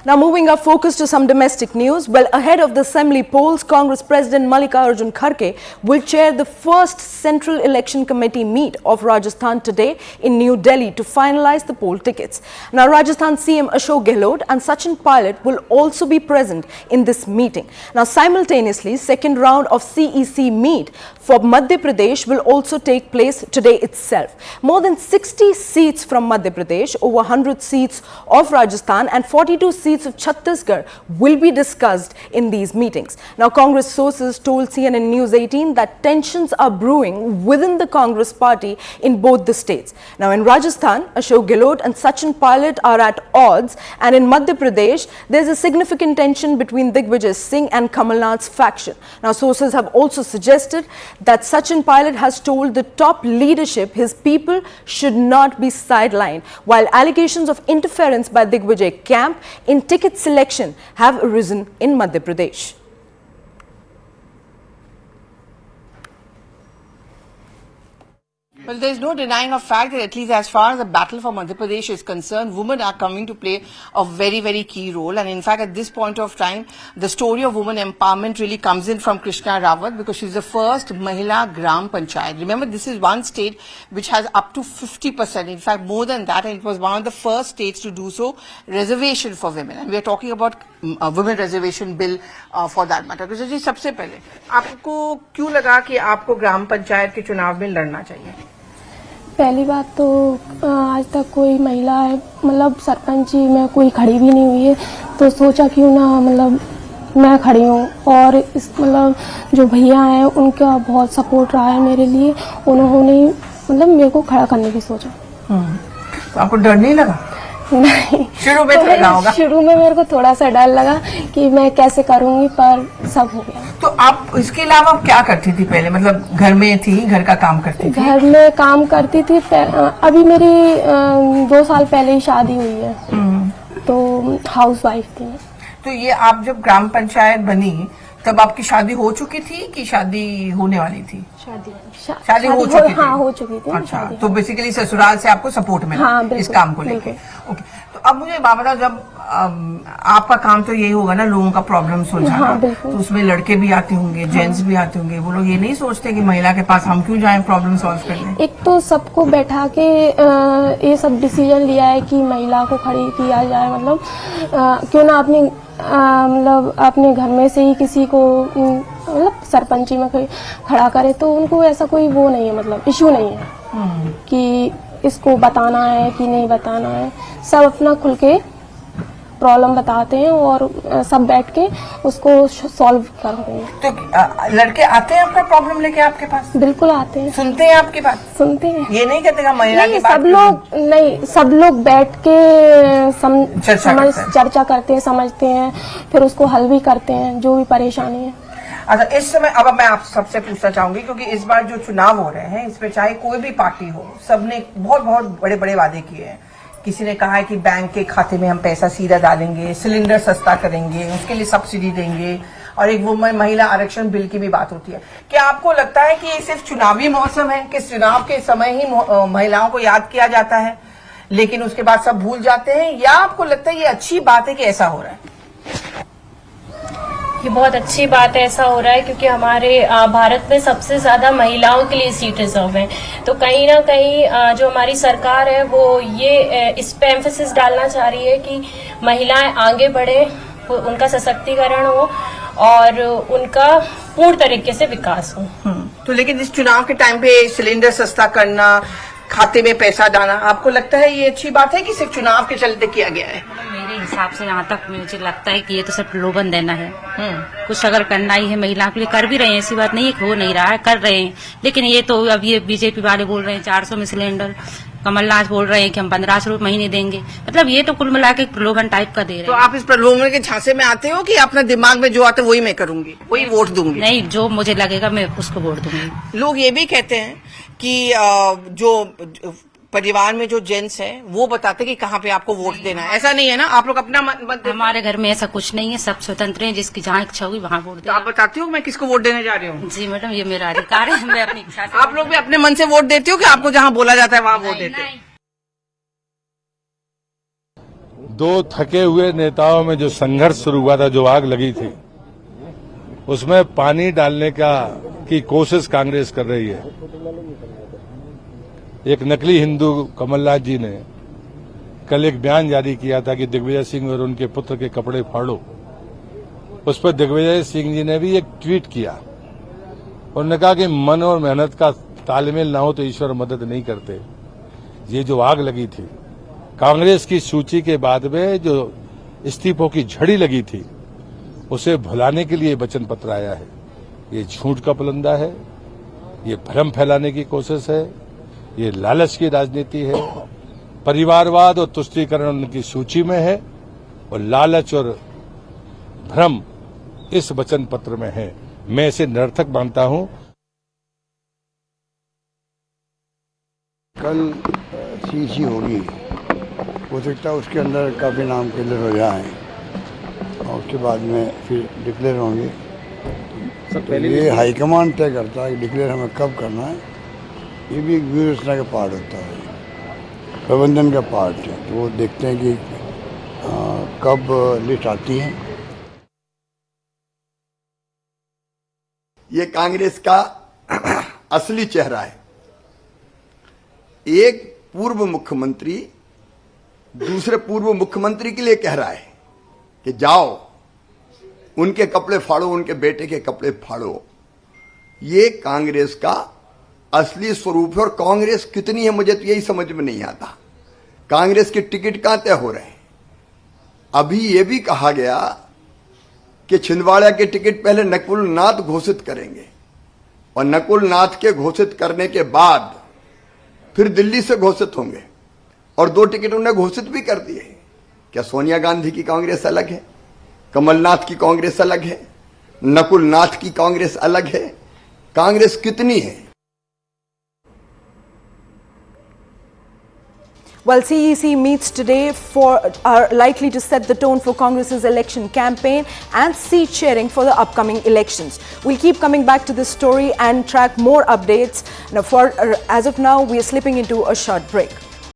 Now moving our focus to some domestic news. Well, ahead of the assembly polls, Congress President Mallikarjun Kharge will chair the first Central Election Committee meet of Rajasthan today in New Delhi to finalize the poll tickets. Now Rajasthan CM Ashok Gehlot and Sachin Pilot will also be present in this meeting. Now simultaneously, second round of CEC meet for Madhya Pradesh will also take place today itself. More than 60 seats from Madhya Pradesh, over 100 seats of Rajasthan and 42 seats of Chhattisgarh will be discussed in these meetings. Now, Congress sources told CNN News 18 that tensions are brewing within the Congress party in both the states. Now, in Rajasthan, Ashok Gehlot and Sachin Pilot are at odds, and in Madhya Pradesh, there's a significant tension between Digvijay Singh and Kamal Nath's faction. Now, sources have also suggested that Sachin Pilot has told the top leadership his people should not be sidelined, while allegations of interference by Digvijay camp in ticket selection have arisen in Madhya Pradesh. Well, there is no denying of fact that at least as far as the battle for Madhya Pradesh is concerned, women are coming to play a very, very key role. And in fact, at this point of time, the story of women empowerment really comes in from Krishna Rawat, because she's the first Mahila Gram Panchayat. Remember, this is one state which has up to 50%, in fact more than that, and it was one of the first states to do so, reservation for women. And we are talking about a women reservation bill for that matter. Krishna ji, सबसे पहले आपको क्यों लगा कि आपको ग्राम पंचायत के चुनाव में लड़ना चाहिए? पहली बात तो आज तक कोई महिला मतलब सरपंच में कोई खड़ी भी नहीं हुई है, तो सोचा क्यों ना मतलब मैं खड़ी हूँ। और इस मतलब जो भैया हैं उनका बहुत सपोर्ट रहा है मेरे लिए, उन्होंने मतलब मेरे को खड़ा करने की सोचा। तो आपको डर नहीं लगा? नहीं, शुरू में तो लगा होगा। शुरू में मेरे को थोड़ा सा डर लगा कि मैं कैसे करूंगी, पर सब हो गया। तो आप इसके अलावा आप क्या करती थी पहले? मतलब घर में थी, घर का काम करती थी? घर में काम करती थी। अभी मेरी 2 साल पहले ही शादी हुई है, तो हाउस वाइफ थी। तो ये आप जब ग्राम पंचायत बनी तब आपकी शादी हो चुकी थी कि शादी होने वाली थी? शादी हो चुकी थी। हाँ, हो चुकी थी। अच्छा, तो बेसिकली ससुराल से आपको सपोर्ट मिला? हाँ, इस काम को लेके। ओके, तो अब मुझे बात बताओ, जब आपका काम तो यही होगा ना लोगों का प्रॉब्लम सुलझाना। हाँ, तो उसमें लड़के भी आते होंगे, जेंट्स भी आते होंगे, वो लोग ये नहीं सोचते कि महिला के पास हम क्यों जाएं प्रॉब्लम सॉल्व करने? एक तो सबको बैठा के ये सब डिसीजन लिया है कि महिला को खड़ी किया जाए, मतलब क्यों ना अपनी मतलब अपने घर में से ही किसी को मतलब सरपंची में खड़ा करे, तो उनको ऐसा कोई वो नहीं है, मतलब इश्यू नहीं है कि इसको बताना है कि नहीं बताना है। सब अपना खुल के प्रॉब्लम बताते हैं और सब बैठ के उसको सॉल्व करते हैं। तो लड़के आते हैं अपना प्रॉब्लम लेके आपके पास? बिल्कुल आते हैं। सुनते हैं आपकी बात? सुनते हैं। ये नहीं कहते महिला की बात? सब लोग बैठ के चर्चा करते हैं, समझते हैं, फिर उसको हल भी करते हैं जो भी परेशानी है। अच्छा, इस समय अब मैं आप सबसे पूछना चाहूंगी, क्योंकि इस बार जो चुनाव हो रहे हैं इसमें चाहे कोई भी पार्टी हो, सबने बहुत बहुत बड़े बड़े वादे किए हैं। किसी ने कहा है कि बैंक के खाते में हम पैसा सीधा डालेंगे, सिलेंडर सस्ता करेंगे, उसके लिए सब्सिडी देंगे, और एक वो महिला आरक्षण बिल की भी बात होती है। क्या आपको लगता है कि ये सिर्फ चुनावी मौसम है कि चुनाव के समय ही महिलाओं को याद किया जाता है लेकिन उसके बाद सब भूल जाते हैं, या आपको लगता है ये अच्छी बात है कि ऐसा हो रहा है? ये बहुत अच्छी बात है ऐसा हो रहा है, क्योंकि हमारे भारत में सबसे ज्यादा महिलाओं के लिए सीट रिजर्व है। तो कहीं ना कहीं जो हमारी सरकार है वो ये इस पे एम्फेसिस डालना चाह रही है कि महिलाएं आगे बढ़े, उनका सशक्तिकरण हो और उनका पूर्ण तरीके से विकास हो। तो लेकिन इस चुनाव के टाइम पे सिलेंडर सस्ता करना, खाते में पैसा डालना, आपको लगता है ये अच्छी बात है कि सिर्फ चुनाव के चलते किया गया है? मेरे हिसाब से जहाँ तक मुझे लगता है कि ये तो सिर्फ प्रलोभन देना है। कुछ अगर करना ही है महिलाओं के लिए कर भी रहे हैं, ऐसी बात नहीं है, हो नहीं रहा है, कर रहे हैं। लेकिन ये तो अब ये बीजेपी वाले बोल रहे हैं 400 में सिलेंडर, कमलनाथ बोल रहे हैं कि हम 1500 रुपये महीने देंगे, मतलब ये तो कुल मिला के प्रलोभन टाइप का दे रहे हैं। तो आप इस प्रलोभन के झांसे में आते हो कि अपने दिमाग में जो आता है वही मैं करूंगी, वही वोट दूंगी? नहीं, जो मुझे लगेगा मैं उसको वोट दूंगी। लोग ये भी कहते हैं कि जो परिवार में जो जेंट्स है वो बताते कि कहाँ पे आपको वोट देना है। ऐसा नहीं है ना, आप लोग अपना मत? हमारे घर में ऐसा कुछ नहीं है, सब स्वतंत्र हैं, जिसकी जहाँ इच्छा हुई वहाँ वोट दे। तो आप बताती हो मैं किसको वोट देने जा रही हूँ? जी मैडम, ये मेरा अधिकार है, मैं अपनी इच्छा से। आप लोग भी अपने मन से वोट देते हो कि आपको जहाँ बोला जाता है वहाँ वोट देते हो? दो थके हुए नेताओं में जो संघर्ष शुरू हुआ था, जो आग लगी थी, उसमें पानी डालने की कोशिश कांग्रेस कर रही है। एक नकली हिंदू कमलनाथ जी ने कल एक बयान जारी किया था कि दिग्विजय सिंह और उनके पुत्र के कपड़े फाड़ो। उस पर दिग्विजय सिंह जी ने भी एक ट्वीट किया। उन्होंने कहा कि मन और मेहनत का तालमेल ना हो तो ईश्वर मदद नहीं करते। ये जो आग लगी थी, कांग्रेस की सूची के बाद में जो इस्तीफों की झड़ी लगी थी, उसे भुलाने के लिए वचन पत्र आया है। ये झूठ का पुलंदा है, ये भ्रम फैलाने की कोशिश है, ये लालच की राजनीति है। परिवारवाद और तुष्टीकरण उनकी सूची में है और लालच और भ्रम इस वचन पत्र में है। मैं इसे निरर्थक मानता हूं। कल सीसी होगी, हो सकता है उसके अंदर काफ़ी नाम क्लियर हो जाए और उसके बाद में फिर डिक्लेयर होंगे। तो ये हाईकमान तय करता है कि डिक्लेयर हमें कब करना है। ये भी एक व्यूह रचना का पार्ट होता है, प्रबंधन का पार्ट है। तो वो देखते हैं कि कब लिस्ट आती है। ये कांग्रेस का असली चेहरा है। एक पूर्व मुख्यमंत्री दूसरे पूर्व मुख्यमंत्री के लिए कह रहा है कि जाओ उनके कपड़े फाड़ो, उनके बेटे के कपड़े फाड़ो। ये कांग्रेस का असली स्वरूप है। और कांग्रेस कितनी है मुझे तो यही समझ में नहीं आता। कांग्रेस के टिकट कहां तय हो रहे हैं? अभी यह भी कहा गया कि छिंदवाड़ा के टिकट पहले नकुल नाथ घोषित करेंगे और नकुल नाथ के घोषित करने के बाद फिर दिल्ली से घोषित होंगे। और 2 टिकट उन्होंने घोषित भी कर दिए। क्या सोनिया गांधी की कांग्रेस अलग है, कमलनाथ की कांग्रेस अलग है, नकुल नाथ की कांग्रेस अलग है? कांग्रेस कितनी है? Well, CEC meets today are likely to set the tone for Congress's election campaign and seat sharing for the upcoming elections. We'll keep coming back to this story and track more updates. Now, as of now, we are slipping into a short break.